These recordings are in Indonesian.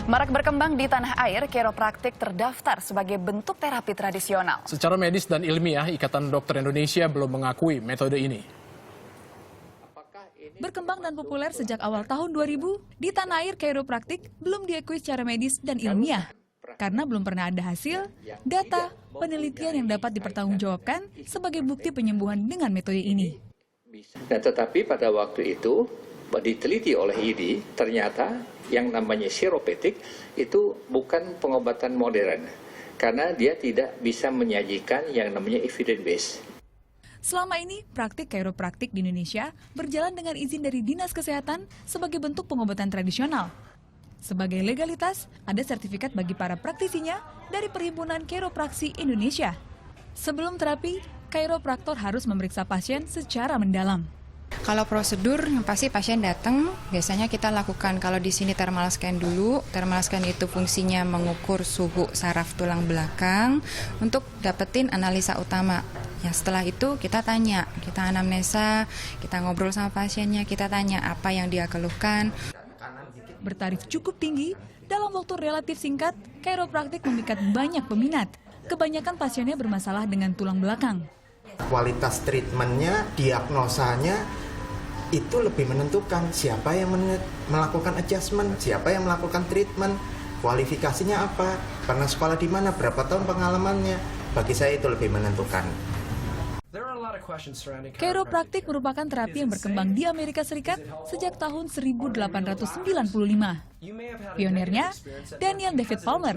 Marak berkembang di tanah air, kiropraktik terdaftar sebagai bentuk terapi tradisional. Secara medis dan ilmiah, Ikatan Dokter Indonesia belum mengakui metode ini. Berkembang dan populer sejak awal tahun 2000, di tanah air kiropraktik belum diakui secara medis dan ilmiah. Karena belum pernah ada hasil, data, penelitian yang dapat dipertanggungjawabkan sebagai bukti penyembuhan dengan metode ini. Nah, tetapi pada waktu itu diteliti oleh ID, ternyata yang namanya chiropractic itu bukan pengobatan modern karena dia tidak bisa menyajikan yang namanya evidence based. Selama ini, praktik kiropraktik di Indonesia berjalan dengan izin dari Dinas Kesehatan sebagai bentuk pengobatan tradisional. Sebagai legalitas, ada sertifikat bagi para praktisinya dari Perhimpunan Kiropraksi Indonesia. Sebelum terapi, kiropraktor harus memeriksa pasien secara mendalam. Kalau prosedur yang pasti pasien datang, biasanya kita lakukan kalau di sini thermal scan dulu. Thermal scan itu fungsinya mengukur suhu saraf tulang belakang untuk dapetin analisa utama. Ya, setelah itu kita tanya, kita anamnesa, kita ngobrol sama pasiennya, kita tanya apa yang dia keluhkan. Bertarif cukup tinggi, dalam waktu relatif singkat, kiropraktik memikat banyak peminat. Kebanyakan pasiennya bermasalah dengan tulang belakang. Kualitas treatmentnya, diagnosanya itu lebih menentukan siapa yang melakukan adjustment, siapa yang melakukan treatment, kualifikasinya apa, pernah sekolah di mana, berapa tahun pengalamannya. Bagi saya itu lebih menentukan. Kiropraktik merupakan terapi yang berkembang di Amerika Serikat sejak tahun 1895. Pionirnya, Daniel David Palmer,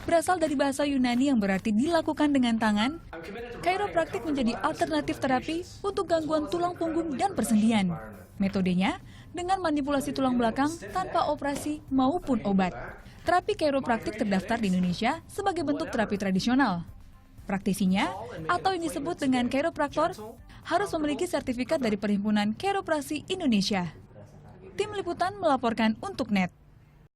berasal dari bahasa Yunani yang berarti dilakukan dengan tangan. Kiropraktik menjadi alternatif terapi untuk gangguan tulang punggung dan persendian. Metodenya dengan manipulasi tulang belakang tanpa operasi maupun obat. Terapi kiropraktik terdaftar di Indonesia sebagai bentuk terapi tradisional. Praktisinya, atau yang disebut dengan kiropraktor, harus memiliki sertifikat dari Perhimpunan Kiropraksi Indonesia. Tim Liputan melaporkan untuk NET.